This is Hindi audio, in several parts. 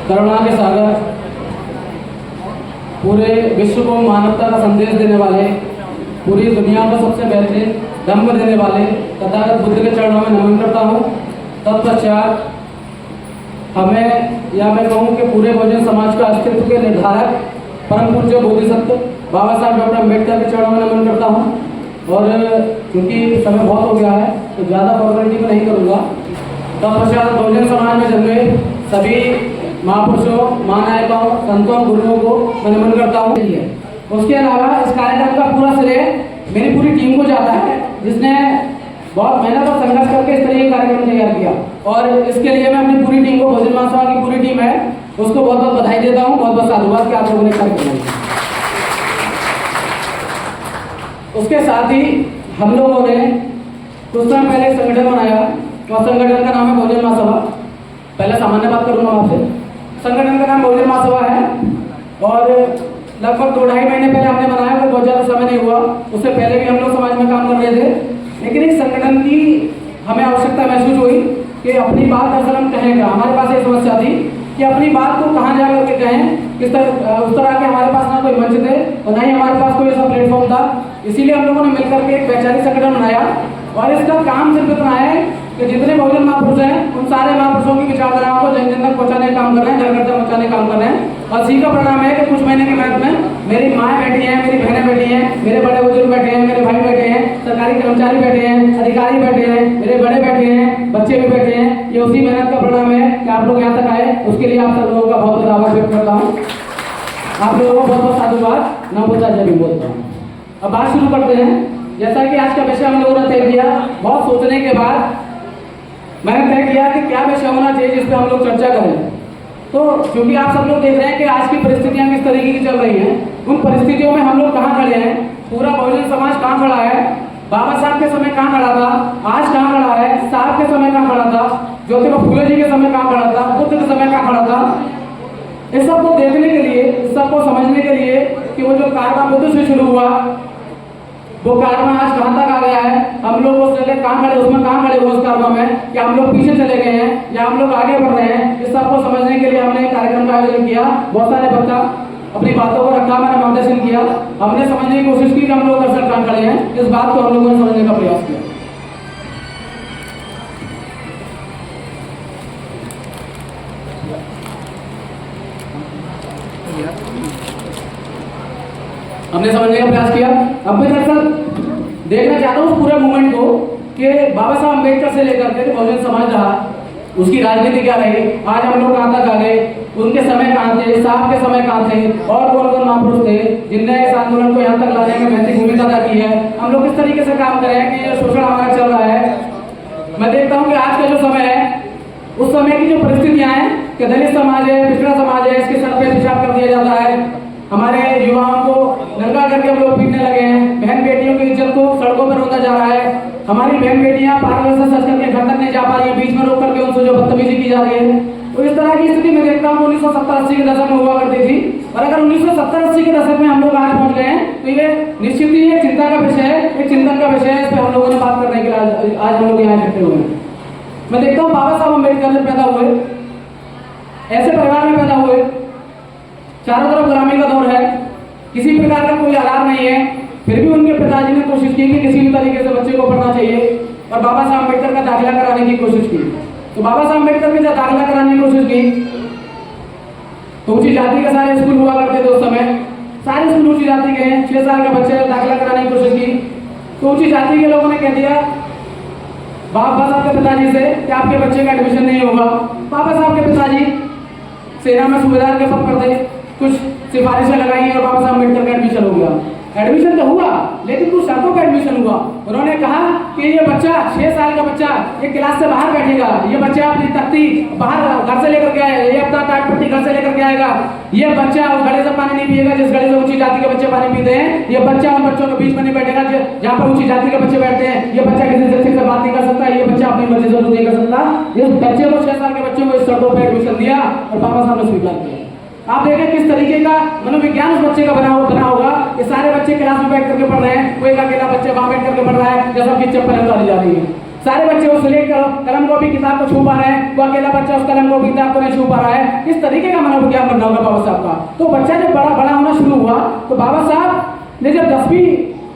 करुणा के सागर, पूरे विश्व को मानवता का संदेश देने वाले, पूरी दुनिया को सबसे बेहतरीन धम्म देने वाले तथागत बुद्ध के चरणों में नमन करता हूँ। तत्पश्चात हमें या मैं कहूँ कि पूरे बहुजन समाज का अस्तित्व के निर्धारक परम पूज्य बोधिसत्व बाबा साहब डॉक्टर अम्बेडकर के चरणों में नमन करता हूँ। और क्योंकि समय बहुत हो गया है तो ज़्यादा फॉर्मेलिटी में नहीं करूँगा। तत्पश्चात बहुजन समाज में जन्मे सभी महापुरुषों, महानायकों, संतों, गुरुओं को मैं नमन करता हूँ। उसके अलावा इस कार्यक्रम का पूरा श्रेय मेरी पूरी टीम को जाता है, जिसने बहुत मेहनत और संघर्ष करके इस तरह का कार्यक्रम तैयार किया। और इसके लिए मैं अपनी पूरी टीम को, बहुजन महासभा की पूरी टीम है, उसको बहुत बहुत बधाई देता हूँ, बहुत बहुत साधुवाद कि आप लोगों ने कार्यक्रम किया। उसके साथ ही हम लोगों ने कुछ समय पहले एक संगठन बनाया और संगठन का नाम है बहुजन महासभा। पहले सामान्य बात करूँगा आपसे। संगठन का नाम बहुजन महासभा है और लगभग 2-2.5 महीने पहले हमने बनाया, कोई बहुत ज़्यादा समय नहीं हुआ। उससे पहले भी हम लोग समाज में काम कर रहे थे, लेकिन इस संगठन की हमें आवश्यकता महसूस हुई कि अपनी बात असल हम कहें क्या। हमारे पास एक समस्या थी कि अपनी बात को कहाँ जा करके कहें, किस तरह उस तरह के हमारे पास ना कोई मंच थे और ना ही हमारे पास कोई ऐसा प्लेटफॉर्म था। इसीलिए हम लोगों ने मिलकर के एक वैचारिक संगठन बनाया और इसका काम सिर्फ इतना है कि जितने बहुजन महापुरुष हैं उन सारे महापुरुषों की विचारधाराओं को जन जन तक पहुँचाने का काम कर रहे हैं, घर घर तक पहुँचाने का काम कर रहे हैं। और इसी का परिणाम है कि कुछ महीने के बाद में मेरी माँ बैठी हैं, मेरी बहनें बैठी हैं, मेरे बड़े बुजुर्ग बैठे हैं, मेरे भाई बैठे हैं, सरकारी कर्मचारी बैठे हैं, अधिकारी बैठे हैं, मेरे बड़े बैठे हैं, बच्चे भी बैठे हैं। ये उसी मेहनत का परिणाम है कि आप लोग यहाँ तक आए। उसके लिए आप सब लोगों का बहुत बहुत आभार व्यक्त करता हूँ। आप लोगों को बहुत बहुत साधुवाद, नमो बुद्धाय भी बोलता हूँ। अब बात शुरू करते हैं। जैसा कि आज का विषय हम लोगों ने तय किया, बहुत सोचने के बाद मैंने तय किया कि क्या विषय होना चाहिए जिस पर हम लोग चर्चा करें। तो क्योंकि आप सब लोग देख रहे हैं कि आज की परिस्थितियां किस तरीके की चल रही हैं, उन परिस्थितियों में हम लोग कहाँ खड़े हैं, पूरा बहुजन समाज कहाँ खड़ा है, बाबा साहब के समय कहाँ खड़ा था, आज कहाँ खड़ा है, साहब के समय कहाँ खड़ा था, ज्योतिबा फुले जी के समय कहाँ खड़ा था, बुद्ध के समय कहाँ खड़ा था। इस सब को देखने के लिए, इस सब को समझने के लिए कि वो जो कारवां बुद्ध से शुरू हुआ, वो कारवां आज कहाँ तक आ गया है, हम लोग उस जगह कहाँ खड़े, उसमें कहाँ खड़े हुए उस कारवां में, क्या हम लोग पीछे चले गए हैं या हम लोग आगे बढ़ रहे हैं। इस सबको समझने के लिए हमने एक कार्यक्रम का आयोजन किया। बहुत सारे बच्चा अपनी बातों को रखा, मैंने मार्गदर्शन किया। हमने समझने की कोशिश की कि हम लोग अक्सर कहाँ खड़े हैं। इस बात को हम लोगों ने समझने का प्रयास किया। हमने समझने का प्रयास किया। अब मैं दरअसल देखना चाहता हूँ पूरे मूवमेंट को कि बाबा साहब अम्बेडकर से लेकर के बहुजन समाज रहा, उसकी राजनीति क्या रही, आज हम लोग कहाँ तक आ गए, उनके समय कहाँ थे, साहब के समय कहाँ थे, और कौन कौन महापुरुष थे जिनने इस आंदोलन को यहाँ तक लाने में महत्वपूर्ण भूमिका अदा की है। हम लोग किस तरीके से काम करें कि ये शोषण हमारा चल रहा है। मैं देखता हूँ कि आज का जो समय है, उस समय की जो परिस्थितियाँ हैं कि दलित समाज है, पिछड़ा समाज है, इसके सर पे पेशाब कर दिया जाता है। हमारे युवाओं को नंगा करके हम लोग पीटने लगे हैं। बहन बेटियों की इज्जत को सड़कों पर रोका जा रहा है। हमारी बहन बेटियां पार्लर से सच करके घर तक नहीं जा पा रही है, बीच में रोक करके उनसे जो बदतमीजी की जा रही है। तो इस तरह की स्थिति में देखता हूँ 1970-80 के दशक में हुआ करती थी। और अगर 1970-80 के दशक में हम लोग आज पहुंच गए हैं तो ये निश्चित ही एक चिंता का विषय है, एक चिंतन का विषय है। इस पर हम लोगों ने बात करने के लिए आज हम लोग यहाँ इकट्ठे हुए हैं। मैं देखता हूँ बाबा साहब अम्बेडकर ने पैदा हुए, ऐसे परिवार में पैदा हुए, चारों तरफ गुलामी का दौर है, किसी प्रकार का कोई आधार नहीं है, फिर भी उनके पिताजी ने कोशिश की कि किसी भी तरीके से बच्चे को पढ़ना चाहिए और बाबा साहब अम्बेडकर का दाखिला कराने की कोशिश की। तो बाबा साहब अम्बेडकर ने जब दाखिला कराने की कोशिश की तो ऊंची जाति के सारे स्कूल हुआ करते थे उस समय, सारे स्कूल ऊंची जाति के हैं। 6 साल के बच्चे ने दाखिला कराने की कोशिश की तो ऊंची जाति के लोगों ने कह दिया बाबा साहब के पिताजी से कि आपके बच्चे का एडमिशन नहीं होगा। बाबा साहब के पिताजी सेना में सूबेदार के पद पर थे, कुछ सिफारिशें लगाई और बाबा साहब अम्बेडकर का एडमिशन हो गया। एडमिशन तो हुआ लेकिन कुछ शर्तों का एडमिशन हुआ। उन्होंने कहा कि ये बच्चा 6 साल का बच्चा ये क्लास से बाहर बैठेगा, ये बच्चा अपनी तख्ती बाहर घर से लेकर के आएगा, ये अपना टाट पट्टी घर से लेकर के आएगा, ये बच्चा उस घड़े से पानी नहीं पिएगा जिस घड़े से ऊंची जाति के बच्चे पानी पीते हैं, ये बच्चा उन बच्चों के बीच में नहीं बैठेगा जहाँ पर ऊंची जाति के बच्चे बैठते हैं, ये बच्चा किसी शिक्षक से बात नहीं कर सकता, ये बच्चा अपनी मर्जी से नहीं कर सकता। इस बच्चे को 6 साल के बच्चों को इस शर्तों पर एडमिशन दिया और बाबा साहब ने स्वीकार किया। आप देखें किस तरीके का मनोविज्ञान उस बच्चे का बना होगा। ये सारे बच्चे क्लास में बैठ करके पढ़ रहे हैं, कोई अकेला बच्चा वहां बैठ करके पढ़ रहा है जैसा कि चप्पल उतारी जा रही है। सारे बच्चे उस कलम को भी किताब को छू पा रहे हैं, वो अकेला बच्चा उस कलम को किताब को नहीं छू पा रहा है। किस तरीके का मनोविज्ञान बनना होगा बाबा साहब का। तो बच्चा जब बड़ा बड़ा होना शुरू हुआ तो बाबा साहब ने जब 10वीं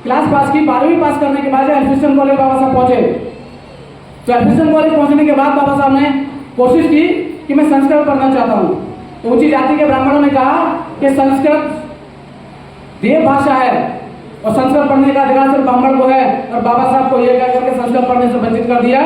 क्लास पास की, 12वीं पास करने के बाद एल्फिंस्टन कॉलेज बाबा साहब पहुंचे। तो एल्फिंस्टन कॉलेज पहुंचने के बाद बाबा साहब ने कोशिश की कि मैं संस्कृत पढ़ना चाहता हूँ। तो ऊंची जाति के ब्राह्मणों ने कहा कि संस्कृत देव भाषा है और संस्कृत पढ़ने का अधिकार सिर्फ ब्राह्मण को है, और बाबा साहब को यह कहकर के संस्कृत पढ़ने से वंचित कर दिया।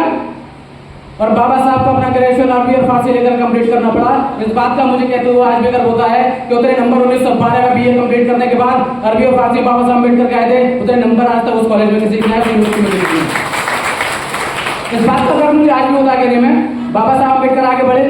और बाबा साहब को अपना ग्रेजुएशन अरबी और फारसी लेकर कंप्लीट करना पड़ा। इस बात का मुझे कहते हुए आज भी गर्व होता है कि उतरे नंबर 1912 में बीए कंप्लीट करने के बाद अरबी और फारसी बाबा साहब अम्बेडकर के आए थे, उतरे नंबर आज तक उस कॉलेज में किसी यूनिवर्सिटी में नहीं। इस बात का गर्व मुझे आज भी होता है कहने में। बाबा साहब अम्बेडकर आगे बढ़े।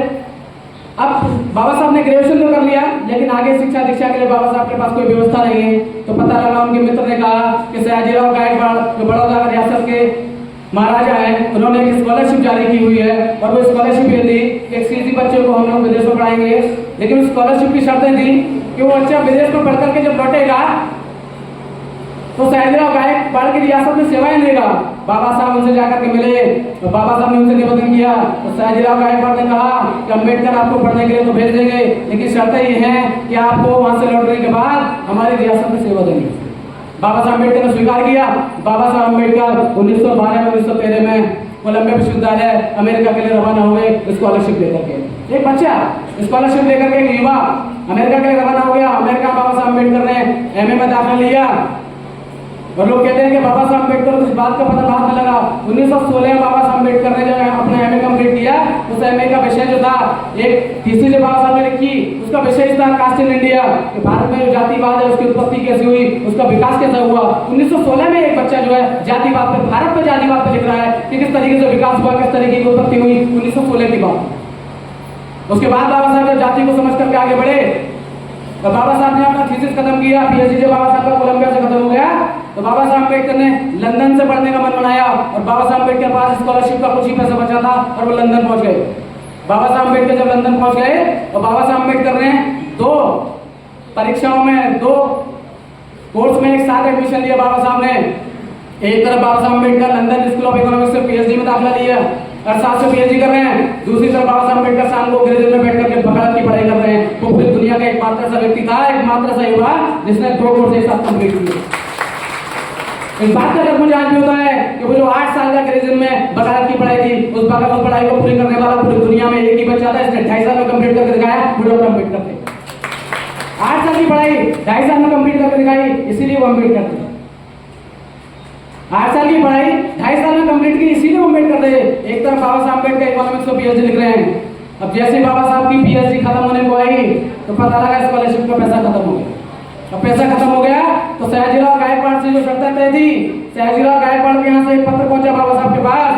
अब बाबा साहब ने ग्रेजुएशन तो कर लिया, लेकिन आगे शिक्षा दीक्षा के लिए बाबा साहब के पास कोई व्यवस्था नहीं है। तो पता लगा, उनके मित्र ने कहा कि सयाजीराव गायकवाड़ जो बड़ौदा रियासत के महाराजा है, उन्होंने एक स्कॉलरशिप जारी की हुई है, और वो स्कॉलरशिप ये थी कि एक सीधी बच्चे को हम लोग विदेश में पढ़ाएंगे, लेकिन उस स्कॉलरशिप की शर्तें थी कि वो बच्चा विदेश में पढ़ करके जब लौटेगा तो सयाजीराव गायकवाड़ की रियासत में सेवाएं देगा। बाबा साहब उनसे जाकर के मिले तो बाबा साहब ने उनसे निवेदन किया। तो सयाजीराव गायकवाड़ ने कहा कि अम्बेडकर आपको पढ़ने के लिए तो भेज देंगे, लेकिन शर्तें ये हैं कि आपको वहां से लौटने के बाद हमारी रियासत में सेवा देंगे। बाबा साहब अम्बेडकर ने स्वीकार किया। बाबा साहब अम्बेडकर 1912 में 1913 में कोलंबिया विश्वविद्यालय अमेरिका के लिए रवाना हुए स्कॉलरशिप लेकर के। एक बच्चा स्कॉलरशिप लेकर के, एक युवा अमेरिका के लिए रवाना हो गया। अमेरिका बाबा साहब अम्बेडकर ने एमए में दाखिला लिया, और लोग कहते हैं कि बाबा साहब अम्बेडकर को इस बात का पता बाद में लगा। 1916 में बाबा साहब अम्बेडकर ने जब अपना एमए कंप्लीट किया, उस एमए का विषय जो था, एक थीसिस जो बाबा साहब ने लिखी, उसका विषय था कास्ट इन इंडिया, कि भारत में जो जातिवाद है उसकी उत्पत्ति कैसे हुई, उसका विकास कैसा हुआ। 1916 में एक बच्चा जो है जातिवाद पे, भारत पे जातिवाद पे लिख रहा है कि किस तरीके से विकास हुआ, किस तरीके की उत्पत्ति हुई 1916 की बात। उसके बाद बाबा साहब जब जाति को समझ करके आगे बढ़े तो बाबा साहब ने अपना थीसिस खत्म किया। पीएचडी जब बाबा साहब का कोलंबिया से खत्म हो गया तो बाबा साहब अम्बेडकर ने लंदन से पढ़ने का मन बनाया, और बाबा साहब अम्बेडकर के पास स्कॉलरशिप का कुछ ही पैसा बचा था और वो लंदन पहुंच गए। बाबा साहब अम्बेडकर जब लंदन पहुंच गए तो बाबा साहब अम्बेडकर ने 2 परीक्षाओं में 2 कोर्स में एक साथ एडमिशन लिया। बाबा साहब ने एक तरफ बाबा Saheb Ambedkar London school of economics से पीएचडी में दाखिला लिया और साथ से पीएचडी कर रहे हैं। दूसरी तरफ बाबा साहब अम्बेडकर शाम को ग्रेजुएट में बैठ करके वकालत की पढ़ाई कर रहे हैं। वो पूरी दुनिया का एकमात्र सा व्यक्ति था, एकमात्र सा युवा जिसने 2 कोर्स एक साथ कंप्लीट किए। इस बात का गर्व मुझे आज भी होता है कि वो जो 8 साल का ग्रेजुएशन में वकालत की पढ़ाई थी, उस वकालत पढ़ाई को पूरी करने वाला पूरी दुनिया में एक ही बच्चा था, इसने 2.5 साल में कंप्लीट करके दिखाया, वो डॉक्टर अम्बेडकर थे। 8 साल की पढ़ाई 2.5 साल में कंप्लीट करके दिखाई, इसीलिए वो अम्बेडकर थे। 8 साल की पढ़ाई 2.5 साल में कंप्लीट की, इसीलिए वो अम्बेडकर थे। एक तरफ बाबा साहब अम्बेडकर इकोनॉमिक्स में पीएचडी लिख रहे हैं। अब जैसे बाबा साहब की पीएचडी खत्म होने को आई तो पता लगा स्कॉलरशिप का पैसा खत्म हो गया। अब पैसा खत्म हो गया तो सयाजीराव गायकवाड़ से जो शर्तें तय थी, सयाजीराव गायकवाड़ के यहाँ से एक पत्र पहुंचा बाबा साहब के पास,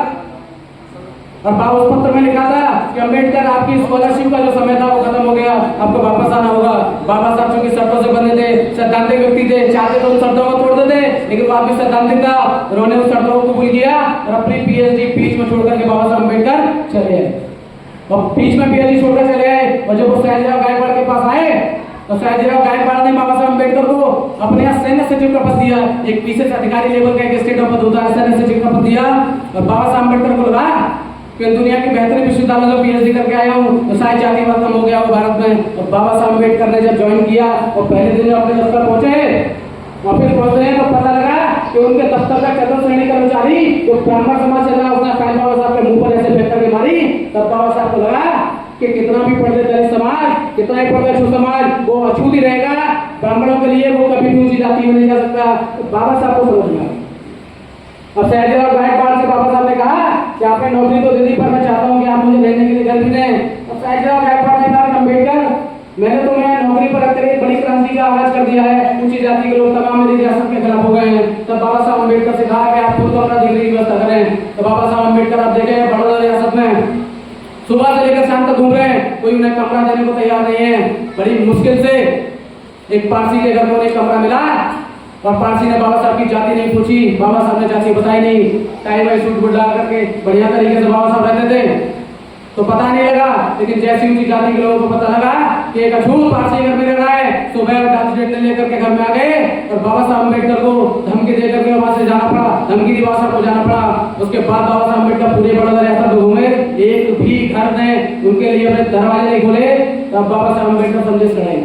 और बाबा उस पत्र में लिखा था कि अम्बेडकर आपकी स्कॉलरशिप का जो समय था वो खत्म हो गया, आपको वापस आना होगा। बाबा साहब चूंकि शर्तों से बंधे थे, सैद्धांतिक व्यक्ति थे, चाहते तो उन शर्तों को तोड़ देते, लेकिन वो आपकी सैद्धांतिक था, उन्होंने उस शर्तों को कबूल किया और अपनी पीएचडी बीच में छोड़कर के बाबा साहब अम्बेडकर चले आए। और बीच में पीएचडी छोड़कर चले आए, और जब वो सयाजीराव गायकवाड़ के पास आए तो सयाजीराव गायकवाड़ ने बाबा साहब अम्बेडकर को अपने यहाँ सैन्य सचिव का पद दिया। एक पीसीएस अधिकारी लेवल का एक स्टेट का पद होता है, सैन्य सचिव का पद दिया। और बाबा साहब अम्बेडकर को लगा कि दुनिया की बेहतरीन विश्वविद्यालय में पीएचडी करके आया हूँ तो शायद जातिवाद खत्म हो गया वो भारत में। और बाबा साहब अम्बेडकर ने जब ज्वाइन किया और पहले दिन अपने दफ्तर पहुंचे, ऑफिस पहुंचते हैं तो पता लगा कि उनके दफ्तर का 14 श्रेणी कर्मचारी जो ब्राह्मण समाज से था, उसने फैन बाबा साहब के मुंह पर ऐसे फेंक करके मारी। तब बाबा साहब को लगा कि कितना भी पढ़े दलित समाज, कितना ही पढ़े छूत समाज, वो अछूत ही रहेगा, ब्राह्मणों के लिए वो कभी भी ऊंची जाति में नहीं जा सकता। तो बाबा साहब को समझ में आया। अब सयाजीराव गायकवाड़ से बाबा साहब ने कहा कि आपने नौकरी तो दे दी, पर मैं चाहता हूँ कि आप मुझे रहने के लिए घर भी दें। अब सयाजीराव गायकवाड़ ने कहा अम्बेडकर, मैंने तुम्हें नौकरी पर रखकर एक बड़ी क्रांति का आगाज कर दिया है, ऊंची जाति के लोग तमाम मेरी रियासत के खिलाफ हो गए हैं। तब बाबा साहब अम्बेडकर से कहा कि आप खुद तो अपना डिग्री की व्यवस्था करें। तो बाबा साहब अम्बेडकर आप देखें बड़ौदा रियासत में सुबह से लेकर शाम तक घूम रहे हैं, कोई उन्हें कमरा देने को तैयार नहीं है। बड़ी मुश्किल से एक पारसी के घर में उन्हें कमरा मिला, और पारसी ने बाबा साहब की जाति नहीं पूछी, बाबा साहब ने जाति बताई नहीं, टाई वाई सूट बूट डाल करके बढ़िया तरीके से बाबा साहब रहते थे। तो पता नहीं लगा, लेकिन जैसे ऊंची जाति के लोगों को पता लगा कि एक अछूत पारसी घर में रह रहा है, सुबह डांस लेकर के घर में आ गए और बाबा साहब अम्बेडकर को धमकी देकर के वहां से जाना पड़ा, धमकी दी बाबा साहब को जाना पड़ा। उसके बाद बाबा साहब अम्बेडकर पूरे बड़ौदा ऐसा घूमे, एक भी घर ने उनके लिए अपने दरवाजे नहीं खोले। तब बाबा साहब अम्बेडकर संदेश चढ़ाई।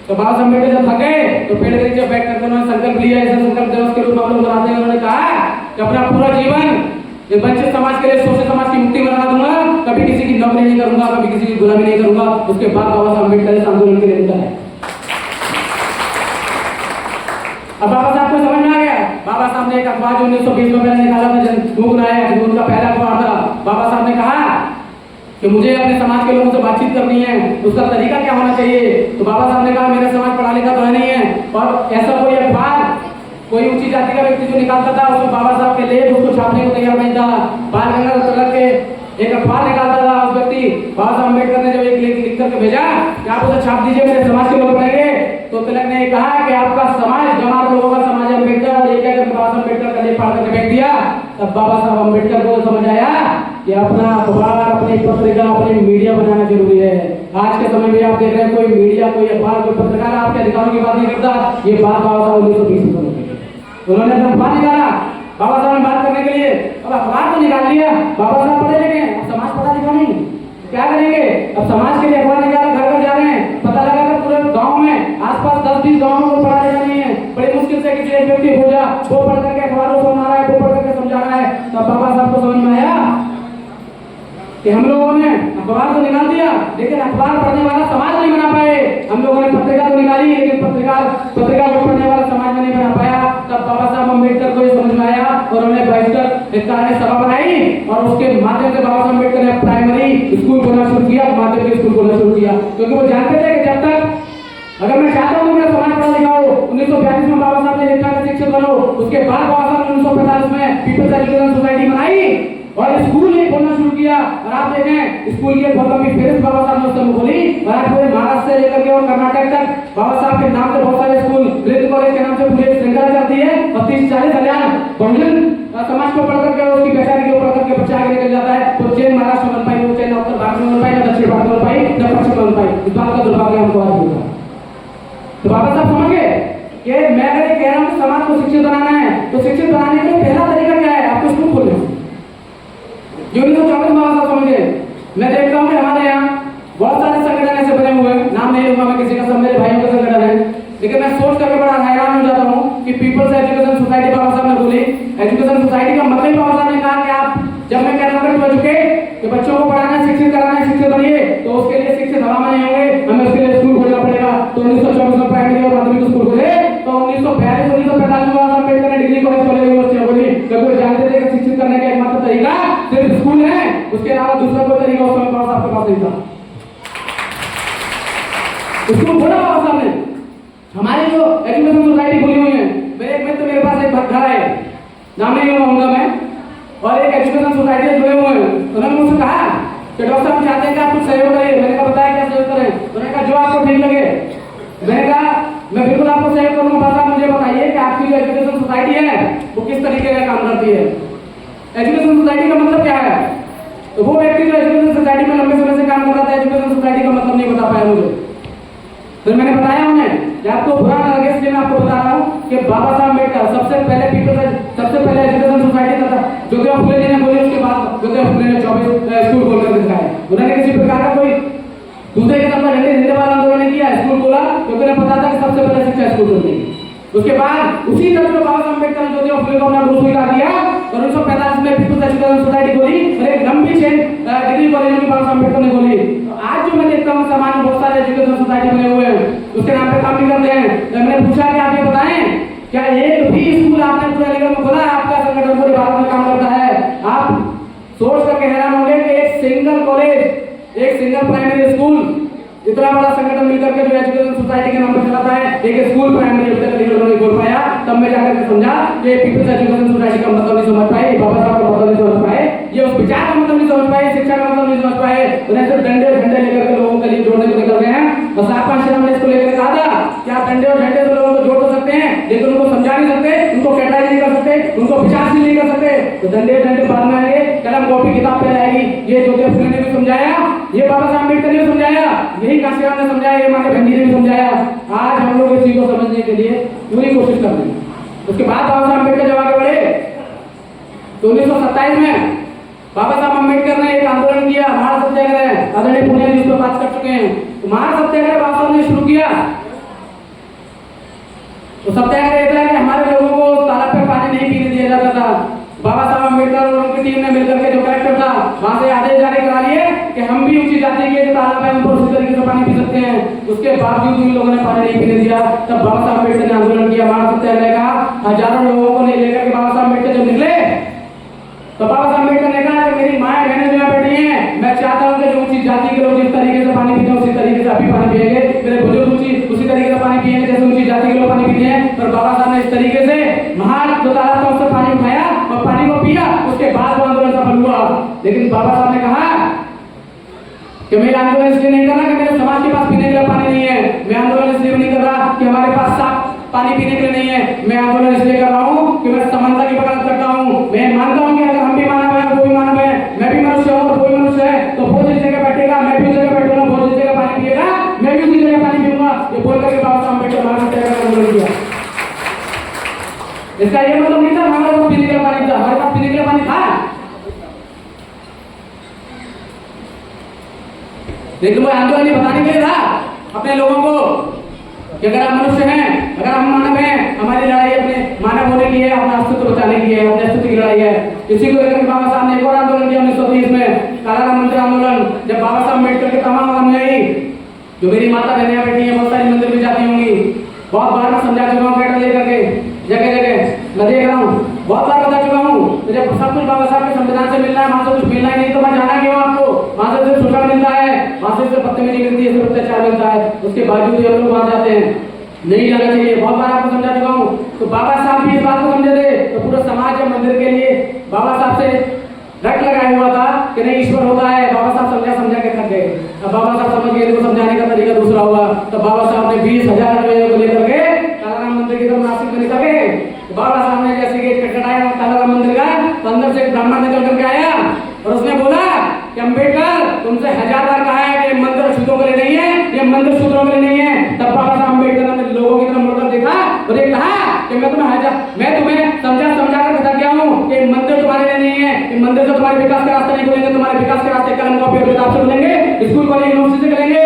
तो बाबा साहब अम्बेडकर जब थके तो पेड़ के नीचे बैठ करके उन्होंने संकल्प लिया, ऐसा संकल्प दिवस के रूप में हम लोग मनाते हैं। उन्होंने कहा कि अपना पूरा जीवन वंचित समाज के लिए, शोषित समाज की मुक्ति बना दूंगा, कभी किसी की नौकरी नहीं करूंगा, कभी किसी की गुलामी नहीं करूंगा। उसके बाद बाबा साहब अम्बेडकर इस आंदोलन के लिए निकला है। अब बाबा साहब को समझ में आ गया। बाबा साहब ने एक अखबार जो 1920 में मैंने निकाला था, जनगुण आया, उनका पहला अखबार था। बाबा साहब ने कहा कि मुझे अपने समाज के लोगों से बातचीत करनी है, उसका तरीका क्या होना चाहिए। तो बाबा साहब ने कहा मेरा समाज पढ़ा लिखा तो है नहीं है, और ऐसा कोई अखबार कोई ऊंची जाति का व्यक्ति जो निकालता था उसको बाबा साहब के लेख उसको छापने को तैयार नहीं था। बाल गंगाधर तिलक के एक अखबार निकालता था उस व्यक्ति, बाबा साहब अम्बेडकर ने जब एक लेख लिख करके भेजा कि आप उसे छाप दीजिए, मेरे समाज के लोग पढ़ेंगे, तो तिलक ने कहा कि आपका समाज जमात लोगों का समाज अम्बेडकर, और एक कहकर बाबा साहब अम्बेडकर का लेख फाड़ करके फेंक दिया। तब बाबा साहब अम्बेडकर को समझ आया कि अपना अखबार, अपनी पत्रिका, अपनी मीडिया बनाना जरूरी है। आज के समय में आप देख रहे हैं कोई मीडिया, कोई अखबार, कोई पत्रकार आपके अधिकारों की बात नहीं करता। ये बात बाबा साहब 1920 में उन्होंने अपना अखबार निकाला बाबा साहब ने बात करने के लिए। अब अखबार तो निकाल लिया, बाबा साहब पढ़े लिखे, अब समाज पढ़ा लिखा नहीं, क्या करेंगे। अब समाज के लिए अखबार निकाला, घर घर जा रहे हैं, पता लगा कि पूरे गांव में आसपास 10-20 गांव में कोई पढ़ा लिखा नहीं है। बड़ी मुश्किल से किसी एक व्यक्ति हो जा, वो पढ़ करके अखबारों को सुना रहा है, वो पढ़ करके समझा रहा है। तब बाबा साहब को समझ में आया कि हम लोगों ने अखबार तो निकाल दिया, लेकिन अखबार पढ़ने वाला समाज नहीं बना पाए। हम लोगों ने पत्रिका तो निकाली, लेकिन पत्रिका को पढ़ने वाला समाज में नहीं बना पाया। तब बाबा साहब अम्बेडकर को ये समझ में आया और उन्होंने बैठकर एक कार्य सभा बनाई, और उसके माध्यम से बाबा साहब अम्बेडकर ने प्राइमरी स्कूल खोलना शुरू किया, माध्यमिक स्कूल खोलना शुरू किया। क्योंकि वो जानते थे कि जब तक अगर मैं चाहता हूँ कि मेरा समाज पढ़ा लिखा हो, 1942 में बाबा साहब ने लिखा कि शिक्षित बनो। उसके बाद बाबा साहब ने 1945 में पीपल्स एजुकेशन सोसाइटी बनाई और स्कूल ही खोलना शुरू किया। और आप देखें स्कूल की बहुत लंबी फेरिस्त बाबा साहब ने उस समय खोली, और आप पूरे महाराष्ट्र से लेकर के और कर्नाटक तक बाबा साहब के नाम से बहुत सारे स्कूल, वृत्ति कॉलेज के नाम से पूरे श्रृंखला चलती है, और 30-40 हजार बहुजन समाज को पढ़ करके उसकी पहचान के ऊपर करके बच्चा आगे निकल जाता है। तो चेन महाराष्ट्र में बन पाई, वो चेन उत्तर भारत में बन पाई, दक्षिण भारत में बन पाई, न पश्चिम में बन पाई। इस बात का दुर्भाग्य हमको आज होगा। तो बाबा साहब समझ गए कि मैं अगर ये कह रहा हूँ कि समाज को शिक्षित बनाना है, तो शिक्षित बनाने के लिए पहला तरीका क्या है, आपको स्कूल खोलना है। 1924 में बाबा साहब समझ गए। मैं देखता हूँ कि हमारे यहाँ बहुत सारे संगठन ऐसे बने हुए हैं, नाम नहीं लूंगा मैं किसी का, सब मेरे भाइयों का संगठन है, लेकिन मैं सोच करके बड़ा हैरान हो जाता हूँ कि पीपल्स एजुकेशन सोसाइटी बाबा साहब ने बोली। एजुकेशन सोसाइटी का मतलब बाबा साहब ने कहा कि आप, जब मैं कह रहा हूँ टू एजुकेट कि बच्चों को पढ़ाना है, शिक्षित कराना है, शिक्षित बनिए, तो उसके लिए शिक्षित हवा में नहीं होंगे, हमें उसके लिए स्कूल खोलना पड़ेगा। तो 1924 में प्राइमरी और माध्यमिक स्कूल खोले। तो 1942-1945 में बाबा अम्बेडकर ने डिग्री कॉलेज खोले यूनिवर्सिटी खोली, क्योंकि वो जानते थे कि शिक्षित करने का एकमात्र तरीका सिर्फ स्कूल है, उसके अलावा दूसरा कोई तरीका उस समय बाबा साहब के पास नहीं था। स्कूल खोला बाबा साहब ने। हमारी जो एजुकेशन सोसाइटी खुली हुई है, मेरे एक मित्र, मेरे पास एक घर है, नाम नहीं लूंगा मैं, और एक एजुकेशन सोसाइटी से जुड़े हुए हैं। उन्होंने मुझसे कहा कि डॉक्टर साहब चाहते हैं कि आप कुछ सहयोग करिए। मैंने कहा बताया क्या सहयोग करें। उन्होंने कहा जो आपको ठीक लगे। मैंने कहा मैं बिल्कुल आपको सहयोग करूंगा, बस आप मुझे बताइए कि आपकी जो एजुकेशन सोसाइटी है वो किस तरीके का काम करती है। एजुकेशन सोसाइटी का मतलब क्या है। तो वो व्यक्ति जो एजुकेशन सोसाइटी में लंबे समय से काम कर रहा था, एजुकेशन सोसाइटी का मतलब नहीं बता पाया मुझे। फिर मैंने बताया उन्हें कि आपको बुरा ना लगे, इसलिए मैं आपको बता रहा हूँ कि बाबा साहब अम्बेडकर सबसे पहले एजुकेशन सोसाइटी था ज्योतिबा फुले जी ने बोली, उसके बाद ज्योतिबा फुले ने 24 स्कूल खोलकर दिखाया। उन्होंने किसी प्रकार का कोई दूसरे के साथ झंडे वाला आंदोलन नहीं किया, स्कूल खोला, क्योंकि उन्हें पता था कि सबसे पहले शिक्षा स्कूल खोलनी। उसके बाद उसी तरह बाबा साहब अम्बेडकर ने ज्योतिबा फुले को अपना गुरु स्वीकार किया और 1945 में पीपल्स एजुकेशन सोसाइटी खोली और एक लंबी चेन डिग्री कॉलेज में बाबा साहब अम्बेडकर ने खोली। आज जो मैं देखता हूँ समाज में बहुत सारे एजुकेशन सोसाइटी बने हुए हैं, उसके नाम पे काम भी करते हैं। मैंने पूछा कि आप ये बताएं क्या एक भी स्कूल आपने पूरे अलीगढ़ में खोला है, आपका संगठन पूरे भारत में काम करता है। आप सोच करके हैरान होंगे कि एक सिंगल कॉलेज, एक सिंगल प्राइमरी स्कूल, इतना बड़ा संगठन मिलकर के जो एजुकेशन सोसाइटी के नाम पर चलाता है, एक स्कूल प्राइमरी अलीगढ़ नहीं खोल पाया। तब मैं जाकर के समझा कि पीपल्स एजुकेशन सोसाइटी का मतलब नहीं समझ पाए, बाबा साहब का मतलब नहीं समझ पाए, ये उस विचार का मतलब नहीं समझ पाए, शिक्षा का मतलब नहीं समझ पाए। उन्हें सिर्फ डंडे झंडे लेकर के लोगों के लिए जोड़ने को निकल गए हैं। और 7-5 शर्म ने इसको लेकर कहा था कि आप डंडे और झंडे से लोगों को जोड़ तो सकते हैं, लेकिन उनको समझा नहीं सकते, उनको कैटेगराइज नहीं कर सकते, उनको विचारशील नहीं कर सकते। तो डंडे बाद में आएंगे, कलम कॉपी किताब पहले आएगी। ये जो ज्योतिबा फुले ने भी समझाया, ये बाबा साहब अम्बेडकर ने भी समझाया, यही काशीराम ने समझाया, ये महात्मा गांधी ने भी समझाया। आज हम लोग इस चीज को समझने के लिए पूरी कोशिश कर रहे हैं। उसके बाद बाबा साहब अम्बेडकर जब आगे बढ़े तो 1927 में बाबा साहब अम्बेडकर ने एक आंदोलन किया, महान सत्याग्रह। आदरणीय पुनिया जी इस पर बात कर चुके हैं। तो महान सत्याग्रह बाबा साहब ने शुरू किया। तो सत्याग्रह इतना कि हमारे लोगों को तालाब पे पानी नहीं पीने दिया जाता था। बाबा साहब अम्बेडकर और उनकी टीम ने मिलकर के जो कलेक्टर था वहां से आदेश जारी करा लिए कि हम भी ऊंची जाति के जो तालाब है उन पर उसी तरीके से पानी पी सकते हैं। उसके बावजूद उन लोगों ने पानी नहीं पीने दिया। तब बाबा साहब अम्बेडकर ने आंदोलन किया, महान सत्याग्रह का। हजारों लोगों को लेकर के बाबा साहब अम्बेडकर जब निकले तो बाबा साहब अम्बेडकर ने कहा कि मेरी माएं बहनें जो यहाँ बैठी हैं, मैं चाहता हूँ कि जो ऊंची जाति के लोग जिस तरीके से पानी पीते हैं उसी तरीके से अभी पानी पिएंगे। मेरे बुजुर्ग उसी तरीके से पानी पिएंगे जैसे ऊंची जाति के लोग पानी पीते हैं। और बाबा साहब ने इस तरीके से महान जो तालाब था उससे पानी उठाया और पानी को पिया। उसके बाद वो आंदोलन सफल हुआ। लेकिन बाबा साहब ने कहा कि मैं आंदोलन इसलिए नहीं कर रहा कि मेरे समाज के पास पीने के लिए पानी नहीं है। मैं आंदोलन इसलिए नहीं कर रहा कि हमारे पास साफ पानी पीने के लिए नहीं है। मैं आंदोलन इसलिए कर रहा हूँ कि मैं समानता की वकालत करता हूँ। मैं मानता हूँ कि अगर हम भी मानव है, वो भी मानव है, मैं भी मनुष्य हूँ और वो भी मनुष्य है, तो वो जिस जगह बैठेगा मैं भी उस जगह बैठूंगा, वो जिस जगह पानी पिएगा मैं भी उसी जगह पानी पीऊंगा। ये बोलकर के बाबा साहब अम्बेडकर महान सत्याग्रह का आंदोलन किया। इसका ये मतलब नहीं था हमारे पास पीने के लिए पानी था। हमारे पास पीने के लिए पानी था, लेकिन वो आंदोलन ये बताने के लिए था अपने लोगों को कि अगर हम मनुष्य हैं, अगर हम मानव हैं, हमारी लड़ाई अपने मानव होने की है, अपना अस्तित्व बचाने की है, अपने अस्तित्व की लड़ाई है। इसी को लेकर बाबा साहब ने एक और आंदोलन किया 1930 में, कालाराम मंदिर आंदोलन। जब बाबा साहब अम्बेडकर के तमाम अनुयायी, जो मेरी माता बहनें बैठी हैं, बहुत सारी मंदिर में जाती होंगी, बहुत बार मैं समझा चुका हूँ कैटर लेकर के जगह जगह मैं देख रहा हूँ, बहुत बार बता चुका हूँ। तो जब सब कुछ बाबा साहब के संविधान से मिलना है, वहां से कुछ मिलना ही नहीं, तो मैं जाना क्यों आपको? वहां से सिर्फ शोषण मिलता है, वहां से सिर्फ बदतमीजी मिलती है, सिर्फ अत्याचार मिलता है। उसके बावजूद ये लोग वहां जाते हैं। नहीं जाना चाहिए, बहुत बार आपको समझा चुका हूँ। तो बाबा साहब भी इस बात को समझे थे, तो पूरा समाज जब मंदिर के लिए बाबा साहब से रट लगाया हुआ था कि नहीं ईश्वर होता है, बाबा साहब समझा के थक गए। अब बाबा साहब समझ गए, इनको समझाने का तरीका दूसरा हुआ। तो बाबा साहब ने 20,000 अनुयायियों को लेकर के कालाराम मंदिर की तरफ नासिक में निकल गए। तो बाबा साहब ने जैसे गेट खटखटाया कालाराम मंदिर का, तो अंदर से एक ब्राह्मण निकल करके आया और उसने बोला कि अम्बेडकर तुमसे 1000 बार कहा है कि मंदिर शूद्रों के लिए नहीं है, ये मंदिर शूद्रों के लिए नहीं है। तब बाबा साहब अम्बेडकर ने लोगों की तरफ मुड़कर देखा और ये कहा कि मैं तुम्हें समझा कर थक गया हूँ कि मंदिर तुम्हारे लिए नहीं है, ये मंदिर से तुम्हारे विकास का रास्ता नहीं खुलेंगे। तुम्हारे विकास के रास्ते कलम कॉपी और किताब से खुलेंगे, स्कूल कॉलेज यूनिवर्सिटी से खुलेंगे,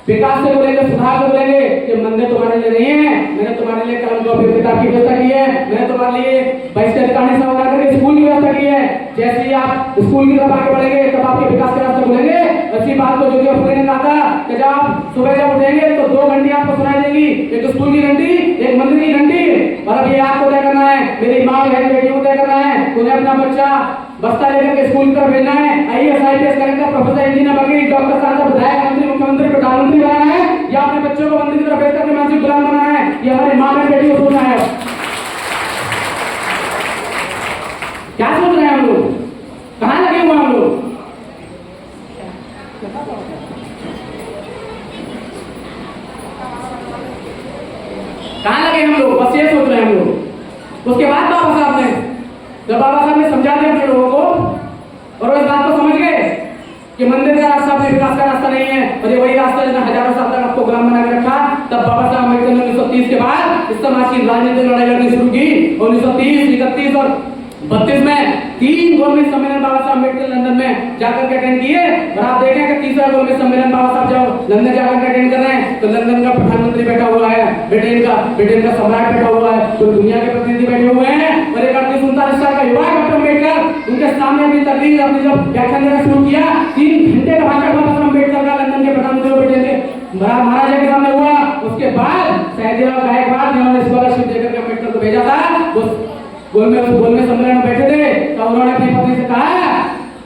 विकास से बोलेंगे, सुधार से बोलेंगे। ये मंदिर तुम्हारे लिए नहीं है। मैंने तुम्हारे लिए कलम कॉपी और किताब की व्यवस्था की है, मैंने तुम्हारे लिए बहिष्करणी सभा बना करके स्कूल की व्यवस्था की है। जैसे ही आप स्कूल की तरफ आगे बढ़ेंगे तब आपके विकास के रास्ते खुलेंगे। ऐसी बात को ज्योतिबा फुले ने कहा था कि जब आप सुबह जब उठेंगे तो 2 घंटी आपको सुनाई देगी, एक स्कूल की घंटी, एक मंदिर की घंटी। और अब ये आपको तय करना है, मेरी माँ बहन बेटियों को तय करना है, उन्हें अपना बच्चा बस्ता लेकर के स्कूल पर भेजना है। IAS IPS collector professor engineer वकील डॉक्टर सांसद विधायक मंत्री मुख्यमंत्री प्रधानमंत्री बनाना है, या अपने बच्चों को मंदिर की तरफ भेज करके मानसिक गुलाम बनाना है। ये हमारी माँ बहन बेटियों को सोचना है। क्या सोच रहे हैं हम लोग? कहाँ लगे हुए हम लोग? कहाँ लगे हम लोग? बस ये सोच रहे हैं हम लोग। उसके बाद बाबा साहब ने समझा दिया अपने लोगों को और इस बात को समझ गए कि मंदिर का रास्ता अपने विकास का रास्ता नहीं है और ये वही रास्ता जिसने हजारों साल तक आपको गुलाम बना के रखा। तब बाबा साहब अम्बेडकर ने 1930 के बाद इस समाज की राजनीतिक लड़ाई लड़नी शुरू की। 1930, 31 और 32 में 3 गोलमेज सम्मेलन बाबा साहब अम्बेडकर लंदन में जाकर के अटेंड किए। और आप देखें कि तीसरा गोलमेज सम्मेलन बाबा साहब जब लंदन जाकर के अटेंड कर रहे हैं तो लंदन का प्रधानमंत्री बैठा हुआ है, ब्रिटेन का सम्राट बैठा हुआ है, तो दुनिया के प्रतिनिधि बैठे हुए हैं। और एक 38-39 साल का युवा डॉक्टर अम्बेडकर उनके सामने अपनी तकरीर, अपनी जब व्याख्यान देना शुरू किया, 3 घंटे का भाषण बाबा साहब अम्बेडकर का लंदन के प्रधानमंत्री ब्रिटेन के महाराजा के सामने हुआ। उसके बाद सयाजीराव गायकवाड़ जिन्होंने स्कॉलरशिप देकर के अम्बेडकर को भेजा था, वो गोलमेज सम्मेलन में बैठे थे, तो उन्होंने अपनी पत्नी से कहा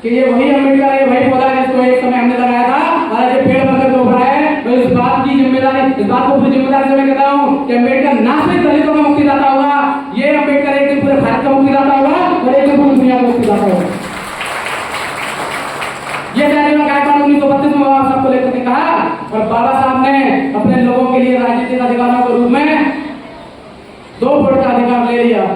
कि ये वही अम्बेडकर है, वही पौधा है जिसको एक समय हमने लगाया था, आज ये पेड़ बनकर के उभरा है। तो इस बात की जिम्मेदारी, इस बात को पूरी जिम्मेदारी से मैं कहता हूँ कि अम्बेडकर ना सिर्फ दलितों का मुक्तिदाता होगा, ये अम्बेडकर एक दिन पूरे भारत का मुक्तिदाता होगा और एक दिन पूरी दुनिया का मुक्तिदाता होगा। ये सयाजीराव गायकवाड़ 1932 में बाबा साहब को लेकर के कहा। और बाबा साहब ने अपने लोगों के लिए राजनीतिक अधिकारों के रूप में 2 वोट का अधिकार ले लिया।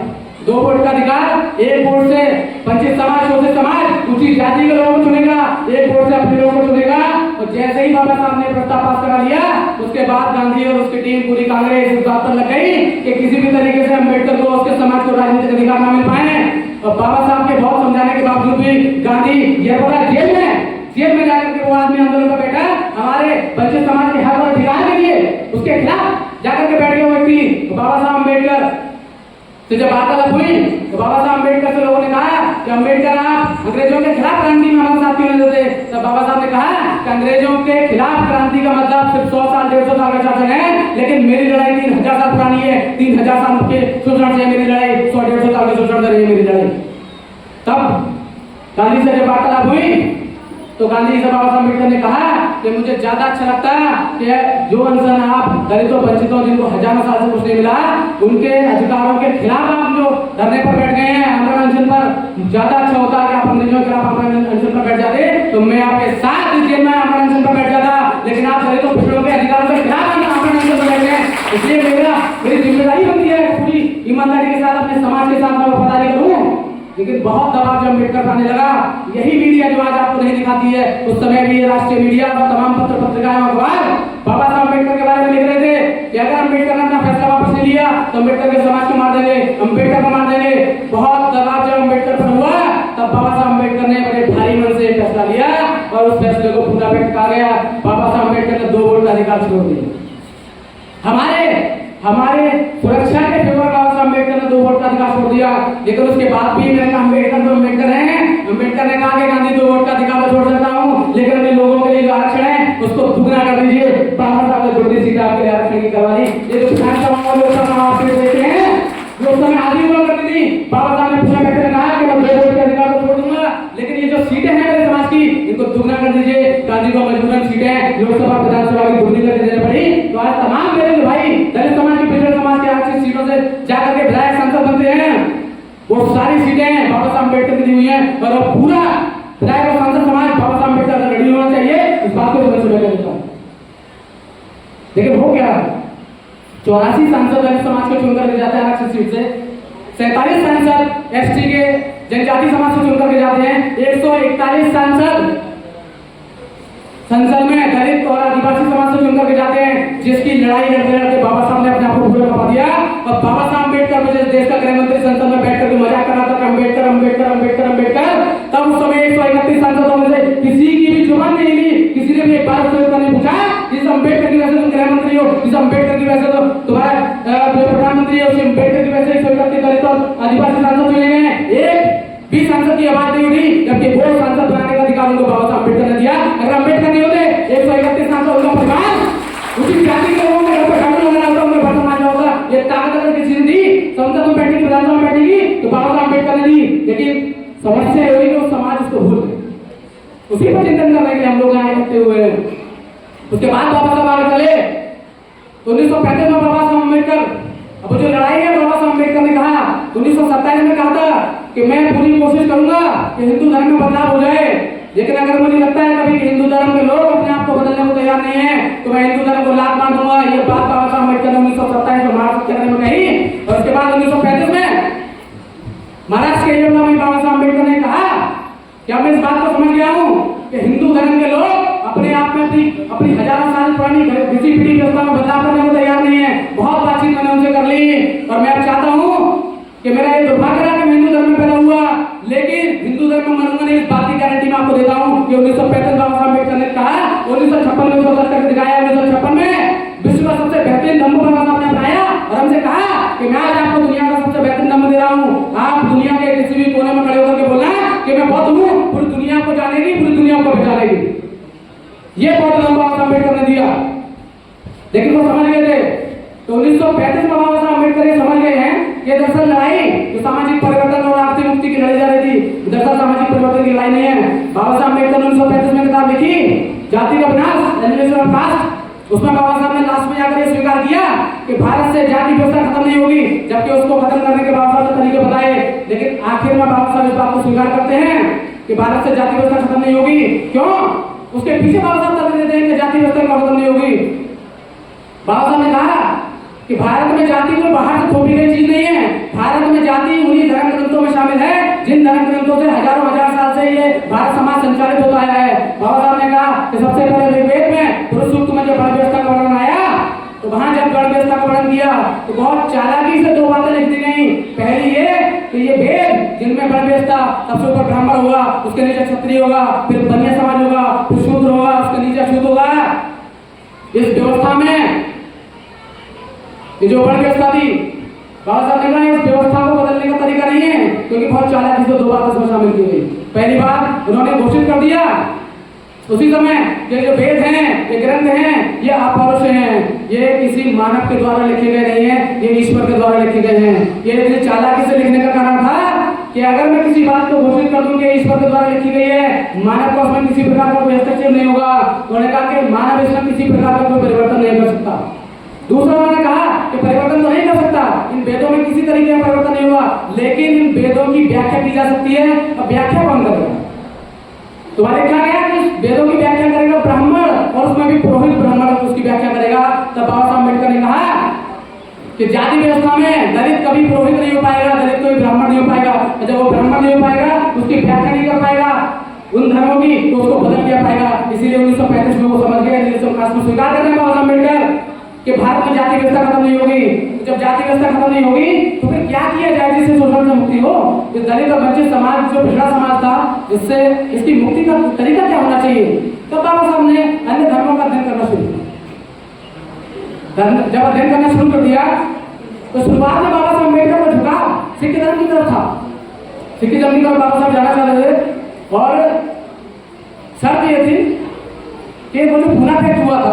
2 वोट का अधिकार, 1 वोट से वंचित समाज, शोषित समाज, ऊंची जाति के लोगों को चुनेगा, एक वोट से अपने लोगों को चुनेगा। और जैसे ही बाबा साहब ने प्रस्ताव पास करा लिया, उसके बाद गांधी और उसकी टीम पूरी कांग्रेस इस बात पर लग गई कि किसी भी तरीके से अम्बेडकर को उसके समाज को राजनीतिक अधिकार न मिल पाए। और बाबा साहब के बहुत समझाने के बावजूद भी गांधी जेल में जाकर के वो आदमी आंदोलन पर बैठा, हमारे वंचित समाज के हक और अधिकार के लिए उसके खिलाफ जाकर के बैठ गए व्यक्ति। बाबा साहब अम्बेडकर से जब वार्तालाप हुई तो बाबा साहब अम्बेडकर से लोगों ने कहा कि अम्बेडकर आप अंग्रेजों के खिलाफ क्रांति में हमारे साथ क्यों नहीं देते? तब बाबा साहब ने कहा कि अंग्रेजों के खिलाफ क्रांति का मतलब सिर्फ 100 साल 150 साल का शासन है, लेकिन मेरी लड़ाई 3000 साल पुरानी है। 3000 साल के शोषण से मेरी लड़ाई, 100-150 साल के शोषण से रही मेरी लड़ाई। तब गांधी से जब वार्तालाप हुई तो गांधी जी से बाबा साहब अम्बेडकर ने कहा कि मुझे ज्यादा अच्छा लगता है कि जो अनशन आप दलितों वंचितों जिनको हजारों साल से कुछ नहीं मिला, उनके अधिकारों के खिलाफ आप जो धरने पर बैठ गए हैं, आमरण अनशन पर, ज्यादा अच्छा होता कि आप अंग्रेजों के खिलाफ आमरण अनशन पर बैठ जाते तो मैं आपके साथ इस जेल में आमरण अनशन पर बैठ जाता, लेकिन आप दलितों पिछड़ों के अधिकारों के खिलाफ आमरण अनशन पर बैठ गए। इसलिए मेरी जिम्मेदारी बनती है पूरी ईमानदारी के साथ अपने समाज के साथ मैं वफादारी करूं। लेकिन बहुत दबाव जब अम्बेडकर आने लगा, यही मीडिया जो आज आपको नहीं दिखाती है, उस समय भी राष्ट्रीय मीडिया और तमाम पत्र पत्रिकाएं और अखबार बाबा साहब अम्बेडकर के बारे में लिख रहे थे कि अगर अम्बेडकर ने अपना फैसला वापस नहीं लिया तो अम्बेडकर के समाज को मार देंगे, अम्बेडकर को मार देंगे। बहुत दबाव जब अम्बेडकर पर हुआ तब बाबा साहब अम्बेडकर ने बड़े भारी मन से फैसला लिया और उस फैसले को पूरा कहा गया। बाबा साहब अम्बेडकर ने 2 वोट का अधिकार छोड़ दिया। हमारे सुरक्षा के फेवर बाबा साहब अम्बेडकर ने 2 वोट का अधिकार छोड़ दिया। लेकिन उसके बाद भी मैंने कहा अम्बेडकर तो अम्बेडकर हैं। अम्बेडकर ने कहा कि गांधी 2 वोट का अधिकार छोड़ सकता हूं, लेकिन अपने लोगों के लिए जो आरक्षण है उसको दुगना कर दीजिए। बाबा साहब ने 2 सीट आपके लिए आरक्षण की करवा दी। ये जो विधानसभा में लोकसभा आप देखते हैं, जो समय आधी हुआ करती थी, बाबा साहब ने पूरा करके कहा कि मैं 2 वोट के अधिकार को छोड़ दूंगा, लेकिन ये जो सीटें हैं मेरे समाज की इनको दुगना कर दीजिए। गांधी को मजबूरन सीटें लोकसभा विधानसभा की दुगनी करके देनी पड़ी। तो आज तमाम मेरे जो भाई दलित समाज के पिछड़े समाज के आरक्षित सीटों से जाकर के विधायक सांसद बनते हैं, वो सारी सीटें बाबा साहब अम्बेडकर की दी हुई हैं और वो पूरा विधायक और सांसद समाज बाबा साहब अम्बेडकर से रेडी होना चाहिए। इस बात को मैं समझ लेता हूं। लेकिन हो क्या, 84 सांसद दलित समाज को चुनकर के जाते हैं आरक्षित सीट से, 47 सांसद एसटी के जनजाति समाज से चुनकर के जाते हैं, 141 सांसद संसद में दलित और आदिवासी समाज से चुनकर के जाते हैं, जिसकी लड़ाई लड़ते लड़ते बाबा साहब ने अपने आप को पूरा करवा दिया। और बाबा साहब अम्बेडकर मुझे देश का गृह मंत्री संसद में बैठ करके मजाक कर रहा था कि अम्बेडकर अम्बेडकर अम्बेडकर अम्बेडकर। तब उस समय 131 सांसदों में से किसी की भी जुबान नहीं हिली, किसी ने भी एक बार उससे नहीं पूछा जिस अम्बेडकर की वजह से तुम गृह मंत्री हो, जिस अम्बेडकर की वजह से तो तुम्हारा प्रधानमंत्री है, उस अम्बेडकर की वजह से 131 दलित और आदिवासी सांसद चुने गए हैं। एक भी सांसद की आवाज नहीं उठी, जबकि वो सांसद बनाने का अधिकार उनको बाबा साहब अम्बेडकर ने दिया। अगर अम्बेडकर नहीं होते 131 सांसद उनका परिवार उसी जाति के लोगों के घर पर ढांढू लगा होगा, उन्हें बर्तन मांगा होगा। ये ताकत अगर किसी ने दी संसद में बैठेगी, विधानसभा में बैठेगी, तो बाबा साहब अम्बेडकर ने दी। लेकिन समस्या हुई कि समाज उसको भूल गए, उसी पर चिंतन करने के लिए हम लोग आए इकट्ठे हुए हैं। उसके बाद बाबा साहब आगे चले तो 1935 में बाबा साहब अम्बेडकर, अब जो लड़ाई है बाबा साहब अम्बेडकर ने कहा 1927 में कहा था कि मैं पूरी कोशिश करूंगा कि हिंदू धर्म में बदलाव हो जाए, लेकिन अगर मुझे लगता है कभी कि हिंदू धर्म के लोग अपने आप को बदलने को तैयार नहीं है तो मैं हिंदू धर्म को लात मार दूंगा। ये बात बाबा साहब अम्बेडकर ने 1927 में महाराष्ट्र में कही। और उसके बाद 1935 में महाराष्ट्र के एरिया में बाबा साहब अम्बेडकर ने कहा कि अब मैं इस बात को समझ गया हूँ कि हिंदू धर्म के लोग अपने आप में अपनी हजारों साल पुरानी किसी पीढ़ी व्यवस्था में बदलाव करने को तैयार नहीं है। बहुत बातचीत मैंने उनसे कर ली और मैं अब चाहता हूँ कि मेरा ये दुर्भाग्य रहा कि मैं हिंदू धर्म में पैदा हुआ, लेकिन हिंदू धर्म में मरूंगा नहीं। इस बात की गारंटी मैं आपको देता हूँ कि 1935 बाबा साहब अम्बेडकर ने कहा, 1956 में उसको करके दिखाया। 1956 में विश्व का सबसे बेहतरीन धम्म बाबा साहब ने बनाया और हमसे कहा कि मैं आज आपको दुनिया का सबसे बेहतरीन धम्म दे रहा हूँ। आप दुनिया के किसी भी कोने में खड़े होकर के बोलना कि मैं बौद्ध हूँ, पूरी दुनिया को जानेगी, पूरी दुनिया को पहचानेगी। ये बौद्ध धम्म बाबा साहब अम्बेडकर ने दिया, लेकिन वो समझ गए थे। तो 1935 में बाबा साहब अम्बेडकर ये समझ गए हैं कि दरअसल लड़ाई जो सामाजिक परिवर्तन और आर्थिक मुक्ति की लड़ी जा रही थी, दरअसल सामाजिक परिवर्तन की लड़ाई नहीं है। बाबा साहब अम्बेडकर ने 1935 में किताब लिखी जाति का विनाश, एलिमिनेशन ऑफ कास्ट। उसमें बाबा साहब ने लास्ट में जाकर ये स्वीकार किया कि भारत से जाति व्यवस्था खत्म नहीं होगी, जबकि उसको खत्म करने के बाबा साहब ने तरीके बताए। लेकिन आखिर में बाबा साहब इस बात को स्वीकार करते हैं कि भारत से जाति व्यवस्था खत्म नहीं होगी। क्यों? उसके पीछे बाबा साहब तर्क देते हैं कि जाति व्यवस्था खत्म नहीं होगी। बाबा साहब ने कहा कि भारत में जाति को बाहर से थोपी गई चीज नहीं है। भारत में जाति उन्हीं धर्म ग्रंथों में शामिल है जिन धर्म ग्रंथों से हजारों हजार साल से ये भारत समाज संचालित होता आया है। बाबा साहब ने कहा कि सबसे पहले ऋग्वेद में पुरुष सूक्त में जब वर्ण व्यवस्था का वर्णन आया तो वहां जब वर्ण व्यवस्था का वर्णन किया तो बहुत चालाकी से दो बातें लिख दी गई। पहली ये कि ये वेद जिनमें वर्ण व्यवस्था, सबसे ऊपर ब्राह्मण होगा, उसके नीचे क्षत्रिय होगा, फिर बनिया समाज होगा, फिर शूद्र होगा, उसके नीचे अछूत होगा। इस व्यवस्था में ये जो वर्ण व्यवस्था थी, बाबा साहब ने कहा इस व्यवस्था को बदलने का तरीका नहीं है, क्योंकि बहुत चालाकी से दो बातें इसमें शामिल की गई। पहली बात उन्होंने घोषित कर दिया उसी समय ये जो वेद हैं, ये ग्रंथ हैं, ये अपौरुष हैं, ये किसी मानव के द्वारा लिखे गए नहीं हैं, ये ईश्वर के द्वारा लिखे गए हैं। ये इतनी चालाकी से लिखने का कारण था कि अगर मैं किसी बात को घोषित कर दूं कि ईश्वर के द्वारा लिखी गई है, मानव को उसमें किसी प्रकार का कोई हस्तक्षेप नहीं होगा। उन्होंने कहा कि मानव इसमें किसी प्रकार का कोई परिवर्तन नहीं कर सकता। दूसरा उन्होंने कहा कि परिवर्तन तो नहीं कर सकता, इन वेदों में किसी तरीके का परिवर्तन नहीं हुआ, लेकिन इन वेदों की व्याख्या की जा सकती है। अब व्याख्या कौन करेगा? तुम्हारे लिखा गया कि वेदों की व्याख्या करेगा ब्राह्मण, और उसमें भी पुरोहित ब्राह्मण उसकी व्याख्या करेगा। तब बाबा साहब अम्बेडकर ने कहा कि जाति व्यवस्था में दलित कभी पुरोहित नहीं हो पाएगा, दलित कोई ब्राह्मण नहीं हो पाएगा। जब वो ब्राह्मण नहीं हो पाएगा, उसकी व्याख्या नहीं कर पाएगा उन धर्मों की, तो उसको बदल दिया पाएगा। इसीलिए 1935 में वो समझ गए, 1959 में स्वीकार कर रहे हैं बाबा साहब अम्बेडकर कि भारत में जाति व्यवस्था खत्म नहीं होगी। जब जाति व्यवस्था खत्म नहीं होगी तो फिर क्या किया जाए जिससे शोषण से मुक्ति हो? इस दलित और वंचित समाज जो पिछड़ा समाज था, इससे इसकी मुक्ति का तरीका क्या होना चाहिए? तब बाबा साहब ने अन्य धर्मों का अध्ययन करना शुरू किया। जब अध्ययन करना शुरू कर दिया तो शुरुआत में बाबा साहब अम्बेडकर का झुकाव सिख धर्म की तरफ था। सिख धर्म की तरफ बाबा साहब जाना चाहते थे, और शर्त ये थी कि वो जो पूना फैक्ट हुआ था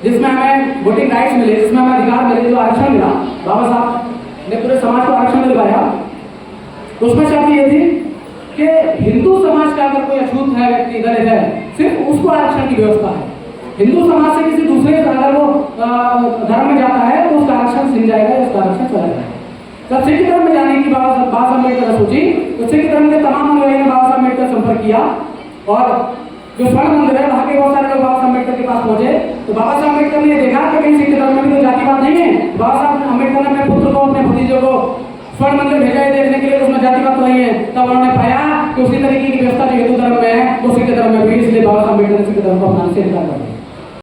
जिसमें हमें वोटिंग राइट्स मिले, जिसमें हमें अधिकार मिले, जो आरक्षण मिला, बाबा साहब ने पूरे समाज को आरक्षण दिलवाया। उसमें शर्त ये थी कि हिंदू समाज का अगर कोई अछूत है, व्यक्ति दलित है, सिर्फ उसको आरक्षण की व्यवस्था है। हिंदू समाज से किसी दूसरे अगर वो धर्म में जाता है तो उसका आरक्षण छिन जाएगा, उसका आरक्षण चला जाएगा। जब सिख धर्म में जाने की बाबा साहब अम्बेडकर ने सोची तो सिख धर्म के तमाम अनुयायी ने बाबा साहब अम्बेडकर से संपर्क किया, और जो स्वर्ण मंदिर है वहाँ के बहुत सारे लोग बाबा साहब अम्बेडकर के पास पहुंचे। तो बाबा साहब अम्बेडकर ने देखा कि कहीं सिख धर्म में भी तो जातिवाद नहीं है। बाबा साहब अम्बेडकर ने अपने पुत्र को, अपने भतीजे को स्वर्ण मंदिर भेजा है देखने के लिए, उसमें जातिवाद तो नहीं है। तब उन्होंने पाया कि उसी तरीके की व्यवस्था जो हिंदू धर्म में है वो सिख धर्म में भी, इसलिए बाबा साहब अम्बेडकर ने सिख धर्म को अपनाने से इनकार कर दिया।